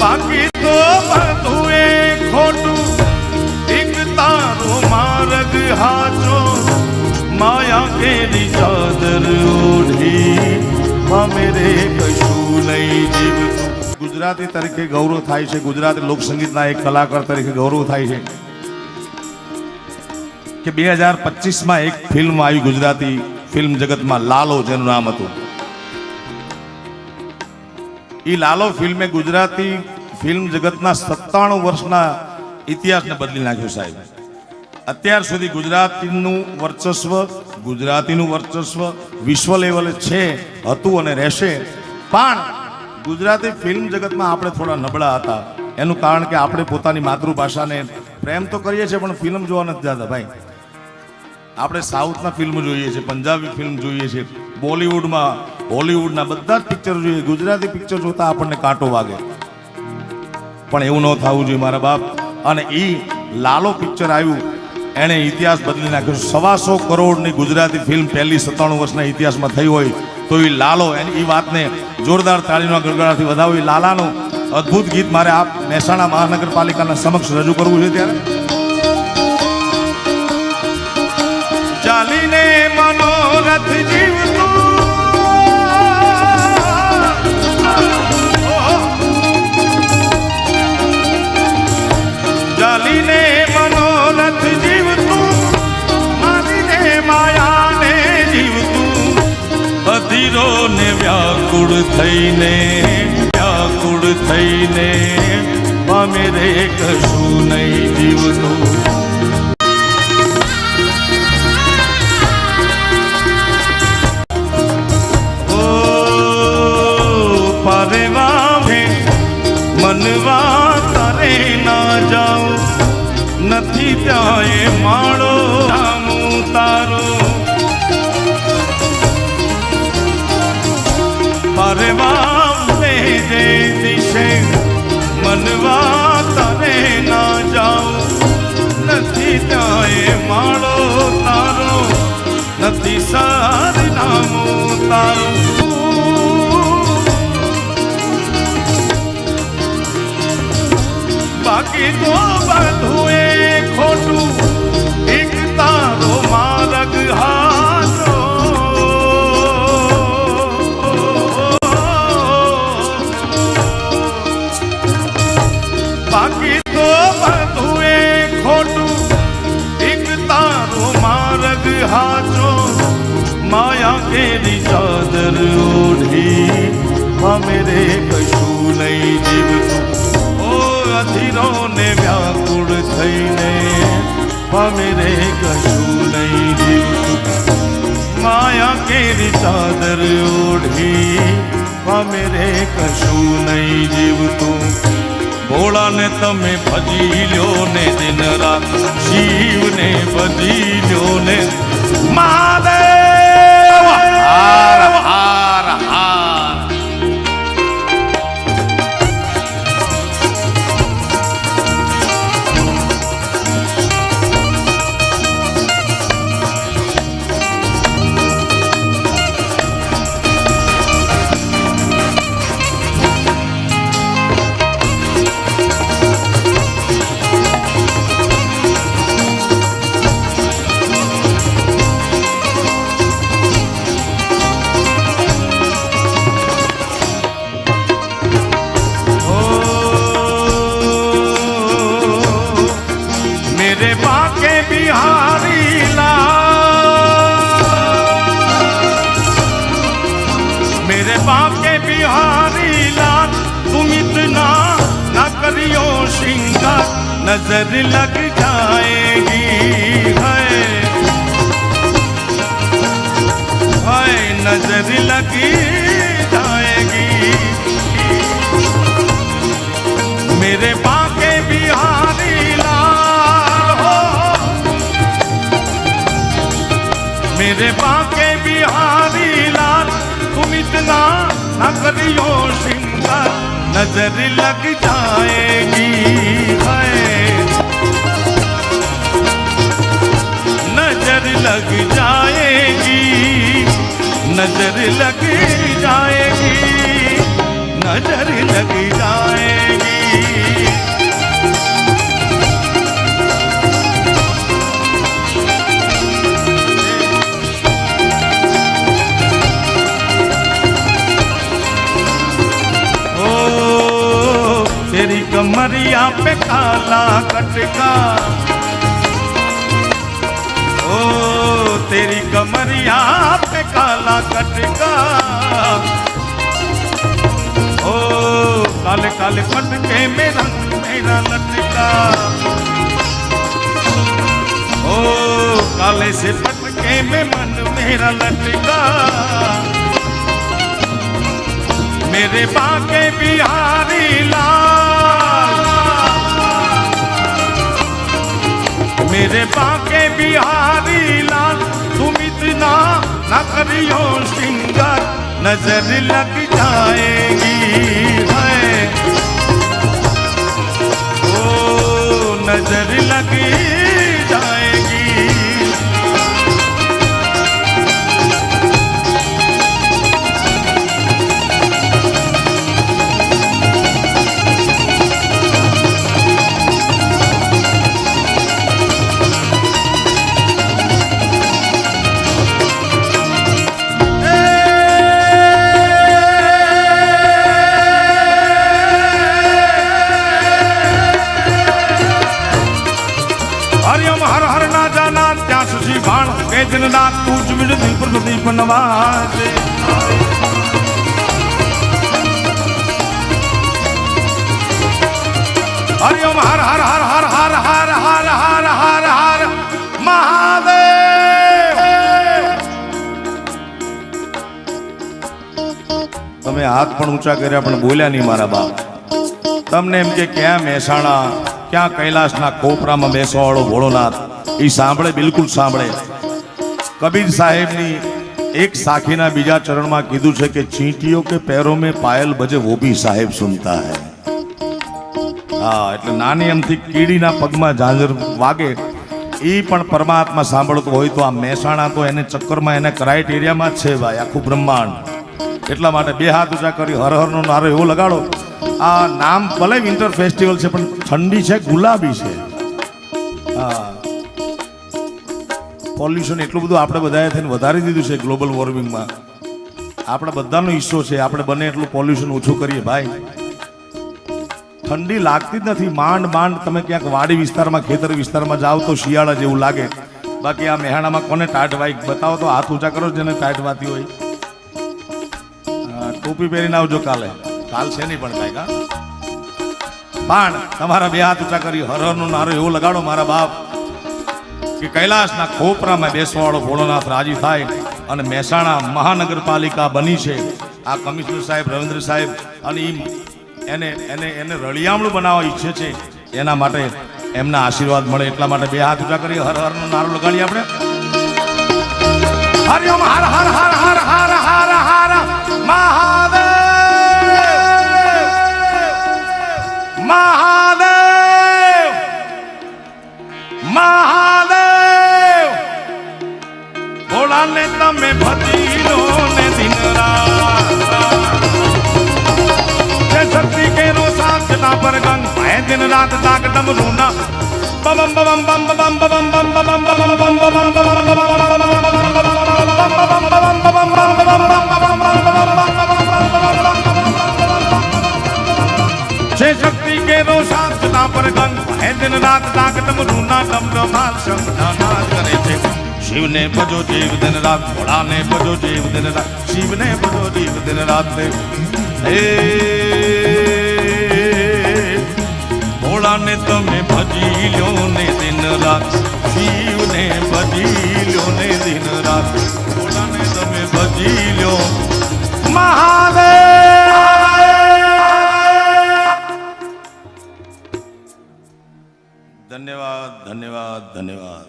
બાકી તો બધું એ ખોટું, એક તારો માર્ગ હાચો, માયા કેરી ચાદર ઓઢી મેરે કશું નહીં જીવતું. ગુજરાતી તરીકે ગૌરવ થાય છે, ગુજરાતી લોકસંગીતના એક કલાકાર તરીકે ગૌરવ થાય છે કે 2025માં એક ફિલ્મ આવી ગુજરાતી ફિલ્મ જગતમાં, લાલો જેનું નામ હતું. એ લાલો ફિલ્મે ગુજરાતી ફિલ્મ જગતના 97 વર્ષના ઇતિહાસને બદલી નાખ્યો સાહેબ. અત્યાર સુધી ગુજરાતીનું વર્ચસ્વ વિશ્વ લેવલે છે, હતું અને રહેશે. પણ ગુજરાતી ફિલ્મ જગતમાં આપણે થોડા નબળા હતા. એનું કારણ કે આપણે પોતાની માતૃભાષાને પ્રેમ તો કરીએ છીએ પણ ફિલ્મ જોવા નથી જતા ભાઈ. આપણે સાઉથના ફિલ્મ જોઈએ છીએ, પંજાબી ફિલ્મ જોઈએ છીએ, બોલિવૂડમાં હોલિવૂડના બધા જ પિક્ચર જોઈએ. ગુજરાતી પિક્ચર જોતા આપણને કાંટો વાગે. પણ એવું ન થવું જોઈએ મારા બાપ. અને એ લાલો પિક્ચર આવ્યું, એણે ઇતિહાસ બદલી નાખ્યો. 125 કરોડની ગુજરાતી ફિલ્મ પહેલી 97 વર્ષના ઇતિહાસમાં થઈ હોય તો એ લાલો, એની એ વાતને જોરદાર તાળીના ગડગડાથી વધાવો. એ લાલાનું અદ્ભુત ગીત મારે આપ મહેસાણા મહાનગરપાલિકાના સમક્ષ રજૂ કરવું છે. ત્યારે ચાલીને મનોરથ જીવતું, ચાલીને મનોરથ જીવતું, મારીને માયાને જીવતું, અધીરો ને વ્યાકુળ થઈને મેરે કશું નહીં જીવતું. મનવા તારે ના જાઉં, નથી ત્યાં માળો નામું તારો, પરવા લે જે દિશે મનવા તારે ના જાઉં, નથી ત્યાં માળો તારો, નથી સાર નામું તારું. બાકી તો બધું એ ખોટું, એક તારો માર્ગ હાચો, બાકી તો બધું એ ખોટું, એક તારો માર્ગ હાચો, માયા કેરી ચાદર ઓઢી મેરે કશું નહીં જીવતું. અધીરો ને વ્યાકુળ થઈને મેરે કશું નહીં જીવતું. માયા કેરી ચાદર ઓઢી મેરે કશું નહીં જીવતું. ભોળાને તમે ભજી લ્યો ને દિન રાત, શિવને ભજી લ્યો ને મહાદેવ. હાર હાર હાર. मेरे बाप के बिहारी लाल, तुम इतना न करियो श्रृंगार, नजर लग जाएगी है नजर लग जाएगी. मेरे बाप के बिहारी लाल हो, मेरे बाप के बिहारी लाल, तुम इतना न करियो श्रृंगार, नजर लग जाएगी है नजर लग जाएगी, नजर लग जाएगी, नजर लग जाएगी. तेरी कमरिया पे काला कटका, ओ तेरी कमरिया पे काला कटका, ओ काले काले पटके में रंग मेरा लटका, ओ काले से पटके में मन मेरा लटका, मेरे बाके बिहारी लाल, मेरे बाके बिहारी लाल, तुम इतना न करियो श्रृंगार, नजर लग जाएगी है, ओ नजर लग जाएगी। हर हर ना जाना त्या सुशी बाण के दिन रात पूज विरधि प्रदीप नवाजे, हरिओम हर हर हर हर हर हर हर हर हर हर महादेव। તમે હાથ પણ ઊંચા કર્યા પણ બોલ્યા નહીં મારા બાપ। તમને એમ કે ક્યાં મહેસાણા ક્યાં કૈલાસના કોપરામાં બેસવાવાળો ભોળોનાથ એ સાંભળે, બિલકુલ સાંભળે। કબીર સાહેબની એક સાખીના બીજા ચરણમાં કીધું છે કે ચીંટીઓ કે पैरों में पायल बजे वो भी साहेब सुनता है। હા, એટલે નાની એમથી કીડીના પગમાં ઝાંઝર વાગે એ પણ પરમાત્મા સાંભળતો હોય તો આ મહેસાણા તો એને ચક્કરમાં એને ક્રાઇટેરિયામાં જ છે ભાઈ, આખું બ્રહ્માંડ। એટલા માટે બે હાથ ઊંચા કરી હર હરનો નારો એવો લગાડો। આ નામ ભલે વિન્ટર ફેસ્ટિવલ છે પણ ઠંડી છે, ગુલાબી છે। હા, પોલ્યુશન એટલું બધું આપણે બધાએ થઈને વધારી દીધું છે ગ્લોબલ વોર્મિંગમાં। આપણે બધાનો હિસ્સો છે, આપણે બને એટલું પોલ્યુશન ઓછું કરીએ ભાઈ। ઠંડી લાગતી જ નથી, માંડ માંડ તમે ક્યાંક વાડી વિસ્તારમાં ખેતર વિસ્તારમાં જાઓ તો શિયાળા જેવું લાગે। બાકી આ મહેણામાં કોને ટાટ વાઈ બતાવો તો હાથ ઊંચા કરો જેને ટાટ વાતી હોય। ટોપી પહેરીને આવજો કાલે, કાલ છે નહીં પણ કાંઈ કા પણ તમારા બે હાથ ઊંચા કરી હર હરનો નારો એવો લગાડો મારા બાપ કે કૈલાસના ખોપરામાં બેસવાવાળો ભોળોનાથ રાજી થાય। અને મહેસાણા મહાનગરપાલિકા બની છે આ કમિશનર સાહેબ રવિન્દ્ર સાહેબ, અને એને એને એને રળિયામણું બનાવવા ઈચ્છે છે, એના માટે એમના આશીર્વાદ મળે એટલા માટે બે હાથ ઊંચા કરી હર હરનો નારો લગાડીએ આપણે। હરિઓમ હર હર હર હર હર હર હર મહાદેવ, મહાદેવ, મહાદેવ। ભોળાને તમે ભજી લો ને દિન રાત, शक्ति के रो साधना पर गंग है दिन रात ताक दम रोना बम बम बम बम बम बम बम बम बम छे शक्ति के रो साधना पर गंग है दिन रात ताक दम रोना दम दमाल शब्दाना करे छे। शिव ने भजो जीव दिन रात, भोला ने भजो जीव दिन रात, शिव ने भजो जीव दिन रात। भोला ने तमे भजी लो ने दिन रात, शिव ने भजी लो ने दिन रात, भोला ने तमे भजी लो महादेव। धन्यवाद धन्यवाद धन्यवाद।